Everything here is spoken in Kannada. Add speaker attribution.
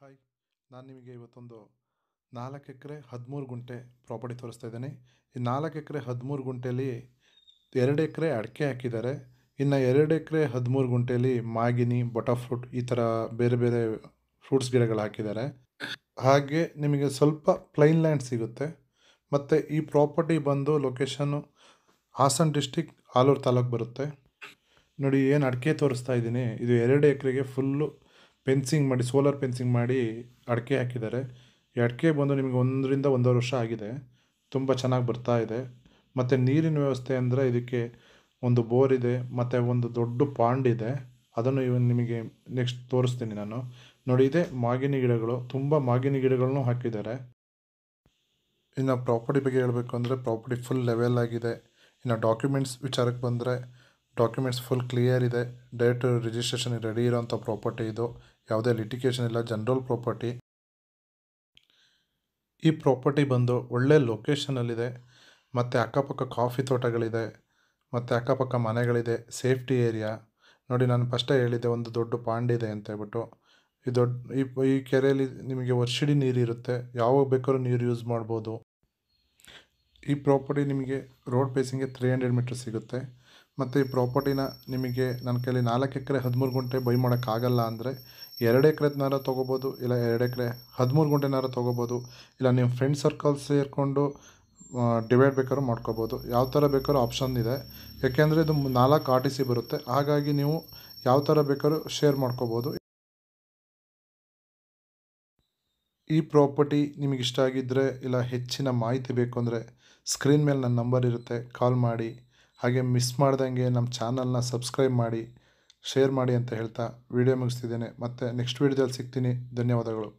Speaker 1: ಹಾಯ್, ನಾನು ನಿಮಗೆ ಇವತ್ತೊಂದು 4 ಎಕರೆ 13 ಗುಂಟೆ ಪ್ರಾಪರ್ಟಿ ತೋರಿಸ್ತಾ ಇದ್ದೀನಿ. ಈ 4 ಎಕರೆ 13 ಗುಂಟೆಯಲ್ಲಿ 2 ಎಕರೆ ಅಡಿಕೆ ಹಾಕಿದ್ದಾರೆ. ಇನ್ನು 2 ಎಕರೆ 13 ಗುಂಟೆಯಲ್ಲಿ ಮಾಗಿನಿ, ಬಟರ್ಫ್ರೂಟ್ ಈ ಥರ ಬೇರೆ ಬೇರೆ ಫ್ರೂಟ್ಸ್ ಗಿಡಗಳು ಹಾಕಿದ್ದಾರೆ. ಹಾಗೆ ನಿಮಗೆ ಸ್ವಲ್ಪ ಪ್ಲೈನ್ ಲ್ಯಾಂಡ್ ಸಿಗುತ್ತೆ. ಮತ್ತು ಈ ಪ್ರಾಪರ್ಟಿ ಬಂದು ಲೊಕೇಶನ್ನು ಹಾಸನ ಡಿಸ್ಟಿಕ್, ಆಲೂರು ತಾಲೂಕು ಬರುತ್ತೆ. ನೋಡಿ, ಏನು ಅಡಿಕೆ ತೋರಿಸ್ತಾ ಇದ್ದೀನಿ, ಇದು 2 ಎಕರೆಗೆ ಫುಲ್ಲು ಫೆನ್ಸಿಂಗ್ ಮಾಡಿ, ಸೋಲಾರ್ ಫೆನ್ಸಿಂಗ್ ಮಾಡಿ ಅಡಿಕೆ ಹಾಕಿದ್ದಾರೆ. ಈ ಅಡಿಕೆ ಬಂದು ನಿಮಗೆ 1 ರಿಂದ 1.5 ವರ್ಷ ಆಗಿದೆ. ತುಂಬ ಚೆನ್ನಾಗಿ ಬರ್ತಾ ಇದೆ. ಮತ್ತು ನೀರಿನ ವ್ಯವಸ್ಥೆ ಅಂದರೆ ಇದಕ್ಕೆ ಒಂದು ಬೋರ್ ಇದೆ, ಮತ್ತು ಒಂದು ದೊಡ್ಡ ಪಾಂಡ್ ಇದೆ. ಅದನ್ನು ನಿಮಗೆ ನೆಕ್ಸ್ಟ್ ತೋರಿಸ್ತೀನಿ ನಾನು. ನೋಡಿ, ಇದೆ ಮಾಗಿನಿ ಗಿಡಗಳು, ತುಂಬ ಮಾಗಿನಿ ಗಿಡಗಳನ್ನು ಹಾಕಿದ್ದಾರೆ. ಇನ್ನು ಪ್ರಾಪರ್ಟಿ ಬಗ್ಗೆ ಹೇಳಬೇಕು ಅಂದರೆ ಪ್ರಾಪರ್ಟಿ ಫುಲ್ ಲೆವೆಲ್ ಆಗಿದೆ. ಇನ್ನು ಡಾಕ್ಯುಮೆಂಟ್ಸ್ ವಿಚಾರಕ್ಕೆ ಬಂದರೆ ಡಾಕ್ಯುಮೆಂಟ್ಸ್ ಫುಲ್ ಕ್ಲಿಯರ್ ಇದೆ. ಡೈರೆಕ್ಟ್ ರಿಜಿಸ್ಟ್ರೇಷನ್ ರೆಡಿ ಇರೋಂಥ ಪ್ರಾಪರ್ಟಿ ಇದು. ಯಾವುದೇ ಲಿಟಿಗೇಷನ್ ಇಲ್ಲ, ಜನರಲ್ ಪ್ರಾಪರ್ಟಿ. ಈ ಪ್ರಾಪರ್ಟಿ ಬಂದು ಒಳ್ಳೆ ಲೊಕೇಶನಲ್ಲಿದೆ. ಮತ್ತು ಅಕ್ಕಪಕ್ಕ ಕಾಫಿ ತೋಟಗಳಿದೆ, ಮತ್ತು ಅಕ್ಕಪಕ್ಕ ಮನೆಗಳಿದೆ, ಸೇಫ್ಟಿ ಏರಿಯಾ. ನೋಡಿ, ನಾನು ಫಸ್ಟೇ ಹೇಳಿದ್ದೆ ಒಂದು ದೊಡ್ಡ ಪಾಂಡ್ ಇದೆ ಅಂತ ಹೇಳ್ಬಿಟ್ಟು. ಈ ಕೆರೆಯಲ್ಲಿ ನಿಮಗೆ ವರ್ಷಿಡೀ ನೀರಿರುತ್ತೆ, ಯಾವಾಗ ಬೇಕಾದ್ರೂ ನೀರು ಯೂಸ್ ಮಾಡ್ಬೋದು. ಈ ಪ್ರಾಪರ್ಟಿ ನಿಮಗೆ ರೋಡ್ ಫೇಸಿಂಗ್ಗೆ 300 ಮೀಟರ್ ಸಿಗುತ್ತೆ. ಮತ್ತು ಈ ಪ್ರಾಪರ್ಟಿನ ನಿಮಗೆ ನನ್ನ ಕೈಲಿ 4 ಎಕರೆ 13 ಗುಂಟೆ ಬೈ ಮಾಡೋಕ್ಕಾಗಲ್ಲ ಅಂದರೆ 2 ಎಕರೆನಾರ ತೊಗೋಬೋದು, ಇಲ್ಲ 2 ಎಕರೆ 13 ಗುಂಟೆನಾರ ತೊಗೋಬೋದು, ಇಲ್ಲ ನಿಮ್ಮ ಫ್ರೆಂಡ್ ಸರ್ಕಲ್ ಸೇರಿಕೊಂಡು ಡಿವೈಡ್ ಬೇಕಾದ್ರೂ ಮಾಡ್ಕೋಬೋದು. ಯಾವ ಥರ ಬೇಕಾದ್ರೂ ಆಪ್ಷನ್ ಇದೆ. ಯಾಕೆಂದರೆ ಇದು 4 RTC ಬರುತ್ತೆ. ಹಾಗಾಗಿ ನೀವು ಯಾವ ಥರ ಬೇಕಾದ್ರೂ ಶೇರ್ ಮಾಡ್ಕೋಬೋದು. ಈ ಪ್ರಾಪರ್ಟಿ ನಿಮಗೆ ಇಷ್ಟ ಆಗಿದ್ದರೆ, ಇಲ್ಲ ಹೆಚ್ಚಿನ ಮಾಹಿತಿ ಬೇಕು ಅಂದರೆ ಸ್ಕ್ರೀನ್ ಮೇಲೆ ನನ್ನ ನಂಬರ್ ಇರುತ್ತೆ, ಕಾಲ್ ಮಾಡಿ. ಹಾಗೆ ಮಿಸ್ ಮಾಡ್ದಂಗೆ ನಮ್ಮ ಚಾನಲ್ನ ಸಬ್ಸ್ಕ್ರೈಬ್ ಮಾಡಿ, ಶೇರ್ ಮಾಡಿ ಅಂತ ಹೇಳ್ತಾ ವಿಡಿಯೋ ಮುಗಿಸ್ತಿದ್ದೇನೆ. ಮತ್ತು ನೆಕ್ಸ್ಟ್ ವಿಡಿಯೋದಲ್ಲಿ ಸಿಗ್ತೀನಿ. ಧನ್ಯವಾದಗಳು.